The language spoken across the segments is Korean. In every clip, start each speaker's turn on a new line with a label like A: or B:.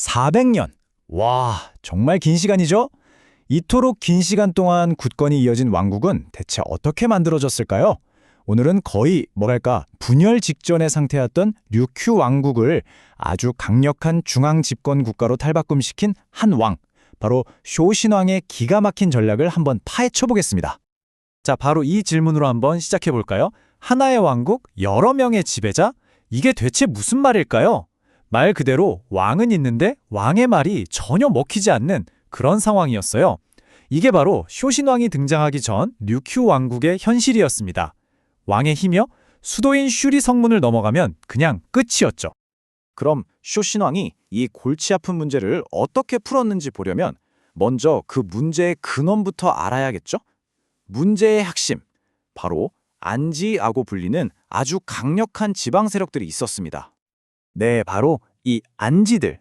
A: 400년. 와, 정말 긴 시간이죠? 이토록 긴 시간 동안 굳건히 이어진 왕국은 대체 어떻게 만들어졌을까요? 오늘은 거의 뭐랄까 분열 직전의 상태였던 류큐 왕국을 아주 강력한 중앙 집권 국가로 탈바꿈시킨 한 왕, 바로 쇼신왕의 기가 막힌 전략을 한번 파헤쳐 보겠습니다. 자, 바로 이 질문으로 한번 시작해 볼까요? 하나의 왕국, 여러 명의 지배자? 이게 대체 무슨 말일까요? 말 그대로 왕은 있는데 왕의 말이 전혀 먹히지 않는 그런 상황이었어요. 이게 바로 쇼신왕이 등장하기 전 류큐 왕국의 현실이었습니다. 왕의 힘이요? 수도인 슈리 성문을 넘어가면 그냥 끝이었죠. 그럼 쇼신왕이 이 골치 아픈 문제를 어떻게 풀었는지 보려면 먼저 그 문제의 근원부터 알아야겠죠? 문제의 핵심, 바로 안지라고 불리는 아주 강력한 지방 세력들이 있었습니다. 네, 바로 이 안지들.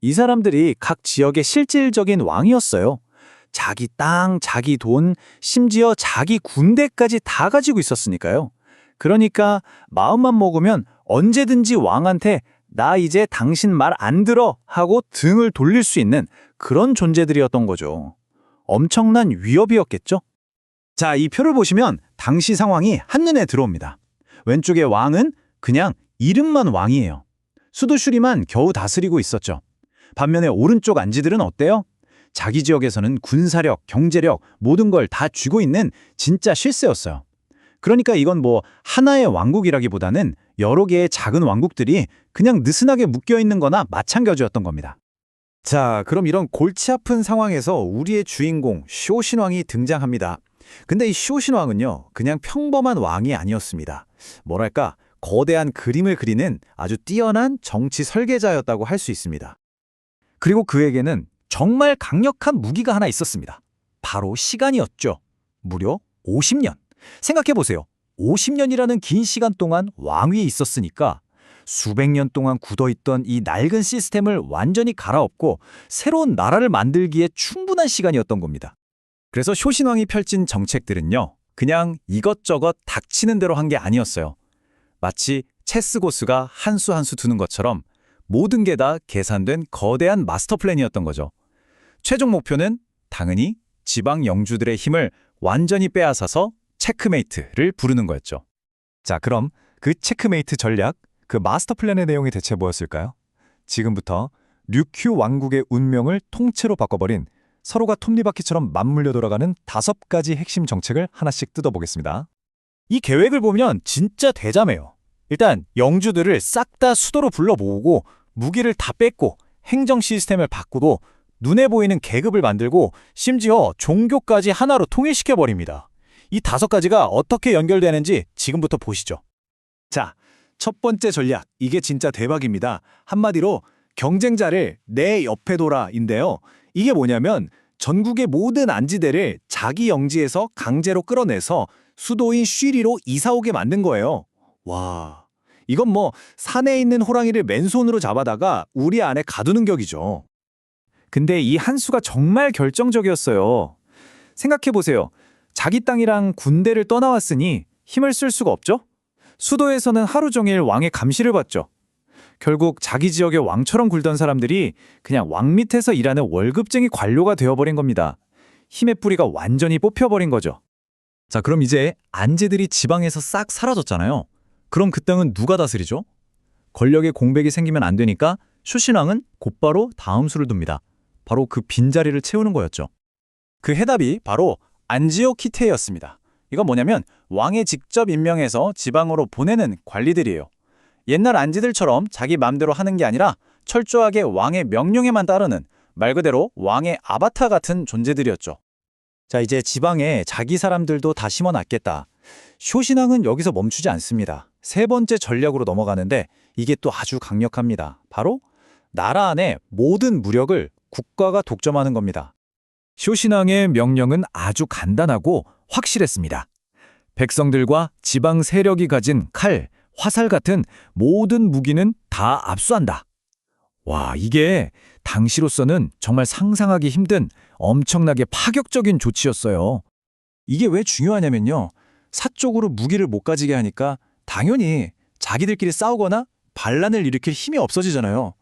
A: 이 사람들이 각 지역의 실질적인 왕이었어요. 자기 땅, 자기 돈, 심지어 자기 군대까지 다 가지고 있었으니까요. 그러니까 마음만 먹으면 언제든지 왕한테 나 이제 당신 말 안 들어 하고 등을 돌릴 수 있는 그런 존재들이었던 거죠. 엄청난 위협이었겠죠? 자, 이 표를 보시면 당시 상황이 한눈에 들어옵니다. 왼쪽의 왕은 그냥 이름만 왕이에요. 수도 슈리만 겨우 다스리고 있었죠. 반면에 오른쪽 안지들은 어때요? 자기 지역에서는 군사력, 경제력, 모든 걸 다 쥐고 있는 진짜 실세였어요. 그러니까 이건 뭐 하나의 왕국이라기보다는 여러 개의 작은 왕국들이 그냥 느슨하게 묶여있는 거나 마찬가지였던 겁니다. 자, 그럼 이런 골치 아픈 상황에서 우리의 주인공 쇼신왕이 등장합니다. 근데 이 쇼신왕은요, 그냥 평범한 왕이 아니었습니다. 뭐랄까, 거대한 그림을 그리는 아주 뛰어난 정치 설계자였다고 할 수 있습니다. 그리고 그에게는 정말 강력한 무기가 하나 있었습니다. 바로 시간이었죠. 무려 50년. 생각해보세요. 50년이라는 긴 시간 동안 왕위에 있었으니까 수백 년 동안 굳어있던 이 낡은 시스템을 완전히 갈아엎고 새로운 나라를 만들기에 충분한 시간이었던 겁니다. 그래서 쇼신왕이 펼친 정책들은요, 그냥 이것저것 닥치는 대로 한 게 아니었어요. 마치 체스 고수가 한 수 한 수 두는 것처럼 모든 게 다 계산된 거대한 마스터 플랜이었던 거죠. 최종 목표는 당연히 지방 영주들의 힘을 완전히 빼앗아서 체크메이트를 부르는 거였죠. 자, 그럼 그 체크메이트 전략, 그 마스터 플랜의 내용이 대체 뭐였을까요? 지금부터 류큐 왕국의 운명을 통째로 바꿔버린 서로가 톱니바퀴처럼 맞물려 돌아가는 5가지 핵심 정책을 하나씩 뜯어보겠습니다. 이 계획을 보면 진짜 대담해요. 일단 영주들을 싹 다 수도로 불러 모으고 무기를 다 뺏고 행정 시스템을 바꾸고 눈에 보이는 계급을 만들고 심지어 종교까지 하나로 통일시켜버립니다. 이 5가지가 어떻게 연결되는지 지금부터 보시죠. 자, 첫 번째 전략, 이게 진짜 대박입니다. 한마디로 경쟁자를 내 옆에 둬라인데요. 이게 뭐냐면 전국의 모든 안지대를 자기 영지에서 강제로 끌어내서 수도인 쉬리로 이사오게 만든 거예요. 와, 이건 뭐 산에 있는 호랑이를 맨손으로 잡아다가 우리 안에 가두는 격이죠. 근데 이 한 수가 정말 결정적이었어요. 생각해보세요. 자기 땅이랑 군대를 떠나왔으니 힘을 쓸 수가 없죠? 수도에서는 하루 종일 왕의 감시를 받죠. 결국 자기 지역의 왕처럼 굴던 사람들이 그냥 왕 밑에서 일하는 월급쟁이 관료가 되어버린 겁니다. 힘의 뿌리가 완전히 뽑혀버린 거죠. 자, 그럼 이제 안지들이 지방에서 싹 사라졌잖아요. 그럼 그 땅은 누가 다스리죠? 권력의 공백이 생기면 안 되니까 쇼신왕은 곧바로 다음 수를 둡니다. 바로 그 빈자리를 채우는 거였죠. 그 해답이 바로 안지오키테였습니다. 이건 뭐냐면 왕에 직접 임명해서 지방으로 보내는 관리들이에요. 옛날 안지들처럼 자기 맘대로 하는 게 아니라 철저하게 왕의 명령에만 따르는 말 그대로 왕의 아바타 같은 존재들이었죠. 자, 이제 지방에 자기 사람들도 다 심어놨겠다. 쇼신왕은 여기서 멈추지 않습니다. 세 번째 전략으로 넘어가는데 이게 또 아주 강력합니다. 바로 나라 안에 모든 무력을 국가가 독점하는 겁니다. 쇼신왕의 명령은 아주 간단하고 확실했습니다. 백성들과 지방 세력이 가진 칼, 화살 같은 모든 무기는 다 압수한다. 와, 이게 당시로서는 정말 상상하기 힘든 엄청나게 파격적인 조치였어요. 이게 왜 중요하냐면요. 사적으로 무기를 못 가지게 하니까 당연히 자기들끼리 싸우거나 반란을 일으킬 힘이 없어지잖아요.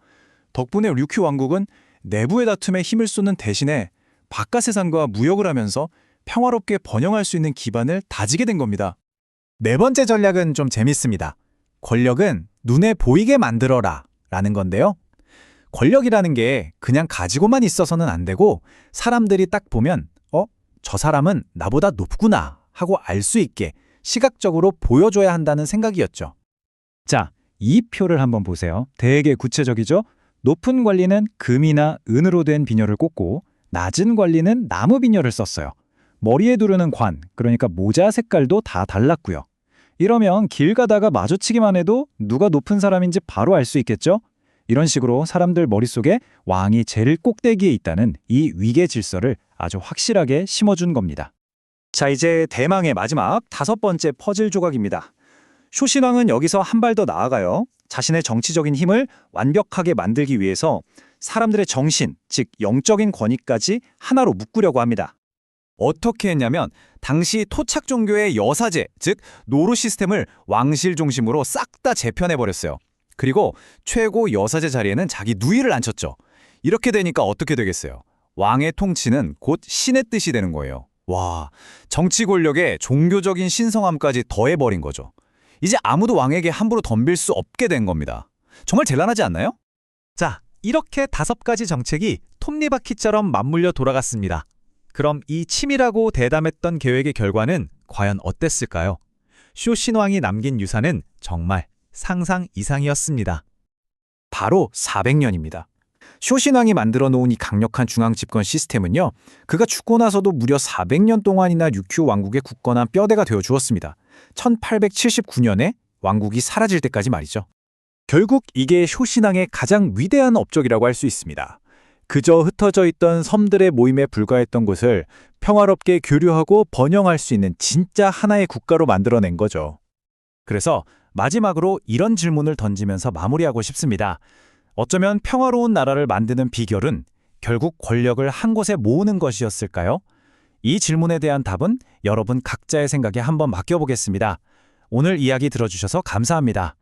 A: 덕분에 류큐 왕국은 내부의 다툼에 힘을 쏟는 대신에 바깥 세상과 무역을 하면서 평화롭게 번영할 수 있는 기반을 다지게 된 겁니다. 네 번째 전략은 좀 재밌습니다. 권력은 눈에 보이게 만들어라 라는 건데요. 권력이라는 게 그냥 가지고만 있어서는 안 되고 사람들이 딱 보면 저 사람은 나보다 높구나 하고 알 수 있게 시각적으로 보여줘야 한다는 생각이었죠. 자, 이 표를 한번 보세요. 되게 구체적이죠? 높은 관리는 금이나 은으로 된 비녀를 꽂고 낮은 관리는 나무 비녀를 썼어요. 머리에 두르는 관, 그러니까 모자 색깔도 다 달랐고요. 이러면 길 가다가 마주치기만 해도 누가 높은 사람인지 바로 알 수 있겠죠? 이런 식으로 사람들 머릿속에 왕이 제일 꼭대기에 있다는 이 위계 질서를 아주 확실하게 심어준 겁니다. 자, 이제 대망의 마지막 5번째 퍼즐 조각입니다. 쇼신왕은 여기서 한 발 더 나아가요. 자신의 정치적인 힘을 완벽하게 만들기 위해서 사람들의 정신, 즉 영적인 권위까지 하나로 묶으려고 합니다. 어떻게 했냐면 당시 토착 종교의 여사제, 즉 노루 시스템을 왕실 중심으로 싹 다 재편해버렸어요. 그리고 최고 여사제 자리에는 자기 누이를 앉혔죠. 이렇게 되니까 어떻게 되겠어요? 왕의 통치는 곧 신의 뜻이 되는 거예요. 와, 정치 권력에 종교적인 신성함까지 더해버린 거죠. 이제 아무도 왕에게 함부로 덤빌 수 없게 된 겁니다. 정말 대단하지 않나요? 자, 이렇게 5가지 정책이 톱니바퀴처럼 맞물려 돌아갔습니다. 그럼 이 치밀하고 대담했던 계획의 결과는 과연 어땠을까요? 쇼신왕이 남긴 유산은 정말 상상 이상이었습니다. 바로 400년입니다. 쇼신왕이 만들어 놓은 이 강력한 중앙 집권 시스템은요, 그가 죽고 나서도 무려 400년 동안이나 류큐 왕국의 굳건한 뼈대가 되어 주었습니다. 1879년에 왕국이 사라질 때까지 말이죠. 결국 이게 쇼신왕의 가장 위대한 업적이라고 할 수 있습니다. 그저 흩어져 있던 섬들의 모임에 불과했던 곳을 평화롭게 교류하고 번영할 수 있는 진짜 하나의 국가로 만들어낸 거죠. 그래서 마지막으로 이런 질문을 던지면서 마무리하고 싶습니다. 어쩌면 평화로운 나라를 만드는 비결은 결국 권력을 한 곳에 모으는 것이었을까요? 이 질문에 대한 답은 여러분 각자의 생각에 한번 맡겨보겠습니다. 오늘 이야기 들어주셔서 감사합니다.